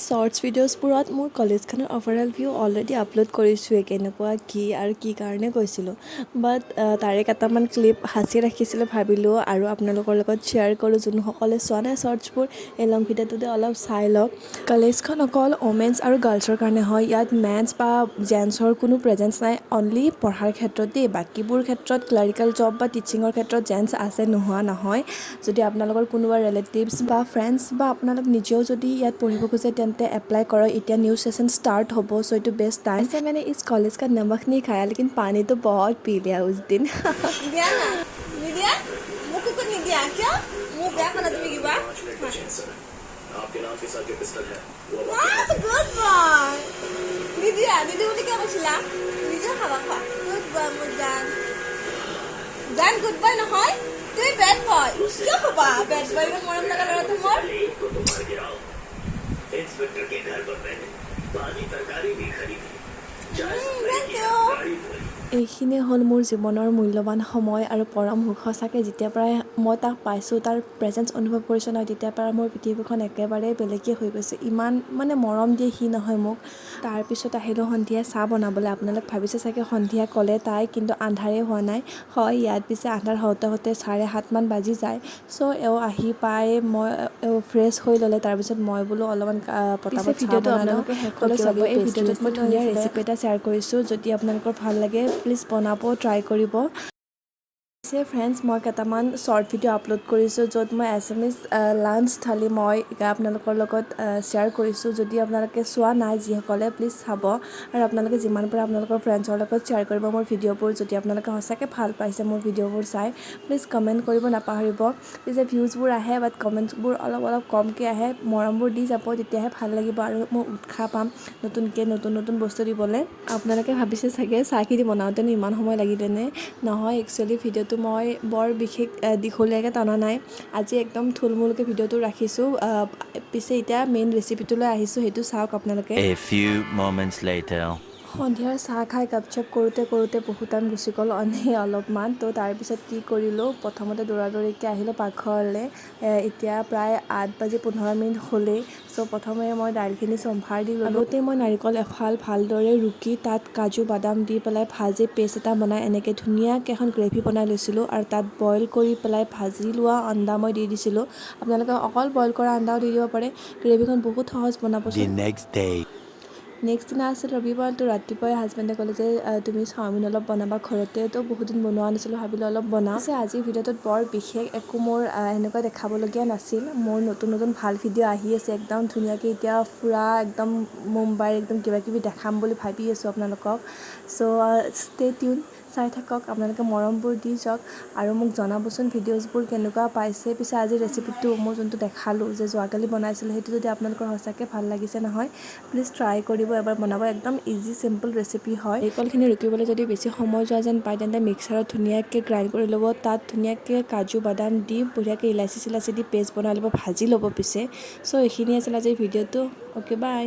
shorts ভিডিঅ'ছবোৰত মোৰ কলেজখনৰ overall view already upload কৰিছোঁৱে কেনেকুৱা কি আৰু কি কাৰণে গৈছিলোঁ বাট তাৰে কেইটামান ক্লিপ সাঁচি ৰাখিছিলোঁ ভাবিলোঁ আৰু আপোনালোকৰ লগত শ্বেয়াৰ কৰোঁ যোনসকলে চোৱা নাই শ্বৰ্টছবোৰ এই লং ভিডিঅ'টোতে অলপ চাই লওক কলেজখন অকল ওমেন্স আৰু গাৰ্লছৰ কাৰণে হয় ইয়াত মেন্স বা জেন্টছৰ কোনো প্ৰেজেঞ্চ নাই অনলি পঢ়াৰ ক্ষেত্ৰত দেই বাকীবোৰ ক্ষেত্ৰত ক্লাৰিকেল জব বা টিচিঙৰ ক্ষেত্ৰত জেন্টছ আছে নোহোৱা নহয় যদি আপোনালোকৰ কোনোবা ৰিলেটিভছ বা ফ্ৰেণ্ডছ বা আপোনালোক নিজেও যদি ইয়াত পঢ়িব খোজে তেন্তে এপ্লাই কৰক এতিয়া নিউ सेशन स्टार्ट हो सो इट बेस्ट टाइम ऐसे मैंने इस कॉलेज का नमक नहीं खाया लेकिन पानी तो बहुत पी लिया उस दिन दिया ना दिया मुझको कुछ नहीं दिया क्या मुंह क्या खाना तुम्हें की बात आपके नाम के साथ जो पिस्टल है वो वाह तो गुड बॉय दीदी मुझे क्या बचला दीदी खावा खा गुड बॉय मुजान जान गुड बॉय ना হয় তুই ব্যাড বয় কি হবা ব্যাড বয় কে মরম লাগা লড়া তোমার को तो मार गिरा इंस्पेक्टर के घर पर मैंने ताजी तरकारी भी खरीदी थैंक यू এইখিনিয়ে হ'ল মোৰ জীৱনৰ মূল্যৱান সময় আৰু পৰম সুখ সঁচাকৈ যেতিয়াৰ পৰাই মই তাক পাইছোঁ তাৰ প্ৰেজেঞ্চ অনুভৱ কৰিছোঁ নহয় তেতিয়াৰ পৰা মোৰ পৃথিৱীখন একেবাৰে বেলেগেই হৈ গৈছে ইমান মানে মৰম দিয়ে সি নহয় মোক তাৰপিছত আহিলোঁ সন্ধিয়া চাহ বনাবলৈ আপোনালোক ভাবিছে চাগে সন্ধিয়া ক'লে তাই কিন্তু আন্ধাৰেই হোৱা নাই হয় ইয়াত পিছে আন্ধাৰ হওঁতে 7:30মান বাজি যায় চ' এওঁ আহি পাই মই ফ্ৰেছ হৈ ল'লে তাৰপিছত মই বোলো অলপমান পটাপট ভিডিঅ'টো আপোনালোকে শেষলৈ চাব এই ভিডিঅ'টোত মই ধুনীয়া ৰেচিপি এটা শ্বেয়াৰ কৰিছোঁ যদি আপোনালোকৰ ভাল লাগে প্লিজ বনাব ট্ৰাই কৰিব পিছে ফ্ৰেণ্ডছ মই কেইটামান শ্বৰ্ট ভিডিঅ' আপলোড কৰিছোঁ য'ত মই এছামিজ লাঞ্চ থালি মই আপোনালোকৰ লগত শ্বেয়াৰ কৰিছোঁ যদি আপোনালোকে চোৱা নাই যিসকলে প্লিজ চাব আৰু আপোনালোকে যিমান পাৰে আপোনালোকৰ ফ্ৰেণ্ডছৰ লগত শ্বেয়াৰ কৰিব মোৰ ভিডিঅ'বোৰ যদি আপোনালোকে সঁচাকৈ ভাল পাইছে মোৰ ভিডিঅ'বোৰ চাই প্লিজ কমেণ্ট কৰিব নাপাহৰিব পিছে ভিউজবোৰ আহে বাট কমেণ্টছবোৰ অলপ কমকৈ আহে মৰমবোৰ দি যাব তেতিয়াহে ভাল লাগিব আৰু মই উৎসাহ পাম নতুনকৈ নতুন বস্তু দিবলৈ আপোনালোকে ভাবিছে চাগে চাহখিনি বনাওঁতেনো ইমান সময় লাগিলেনে নহয় একচুৱেলি ভিডিঅ'টো মই বৰ বিশেষ দীঘলীয়াকৈ টনা নাই আজি একদম থুলমূলকৈ ভিডিঅ'টো ৰাখিছোঁ পিছে এতিয়া মেইন ৰেচিপিটোলৈ আহিছোঁ সেইটো চাওক আপোনালোকে A few moments later সন্ধিয়াৰ চাহ খাই কাপচাপ কৰোঁতে বহুত টাইম গুচি গ'ল অলপমান তো তাৰপিছত কি কৰিলোঁ প্ৰথমতে দৌৰাদৌৰিকৈ আহিলোঁ পাকঘৰলৈ এতিয়া প্ৰায় 8:15 হ'লেই চ' প্ৰথমে মই দাইলখিনি চম্ভাৰ দি ল'লোঁ আগতে মই নাৰিকল এফাল ভালদৰে ৰুকি তাত কাজু বাদাম দি পেলাই ভাজি পেষ্ট এটা বনাই এনেকৈ ধুনীয়াকৈ এখন গ্ৰেভি বনাই লৈছিলোঁ আৰু তাত বইল কৰি পেলাই ভাজি লোৱা আন্দা মই দি দিছিলোঁ আপোনালোকে অকল বইল কৰা আন্দাও দি দিব পাৰে গ্ৰেভিখন বহুত সহজ বনাবচোন the next day নেক্সট দিনা আছিল ৰবিবাৰ তো ৰাতিপুৱাই হাজবেণ্ডে ক'লে যে তুমি চাওমিন অলপ বনাবা ঘৰতে তো বহুত দিন বনোৱা নাছিলোঁ ভাবিলোঁ অলপ বনাওঁ আজিৰ ভিডিঅ'টোত বৰ বিশেষ একো মোৰ এনেকুৱা দেখাবলগীয়া নাছিল মোৰ নতুন ভাল ভিডিঅ' আহি আছে একদম ধুনীয়াকৈ এতিয়া ফুৰা একদম মুম্বাইৰ একদম কিবাকিবি দেখাম বুলি ভাবি আছোঁ আপোনালোকক চ' ষ্টে টিউন চাই থাকক আপোনালোকে মৰমবোৰ দি যাওক আৰু মোক জনাবচোন ভিডিঅ'ছবোৰ কেনেকুৱা পাইছে পিছে আজি ৰেচিপিটো মই যোনটো দেখালোঁ যে যোৱাকালি বনাইছিলোঁ সেইটো যদি আপোনালোকৰ সঁচাকৈ ভাল লাগিছে নহয় প্লিজ ট্ৰাই কৰিব এবাৰ বনাব একদম ইজি চিম্পল ৰেচিপি হয় নাৰিকলখিনি ৰুকিবলৈ যদি বেছি সময় যোৱা যেন পায় তেন্তে মিক্সাৰত ধুনীয়াকৈ গ্ৰাইণ্ড কৰি ল'ব তাত ধুনীয়াকৈ কাজু বাদাম দি বঢ়িয়াকৈ ইলাচি চিলাচি দি পেষ্ট বনাই ল'ব ভাজি ল'ব পিছে চ' এইখিনি আছিল আজিৰ ভিডিঅ'টো অ'কে বাই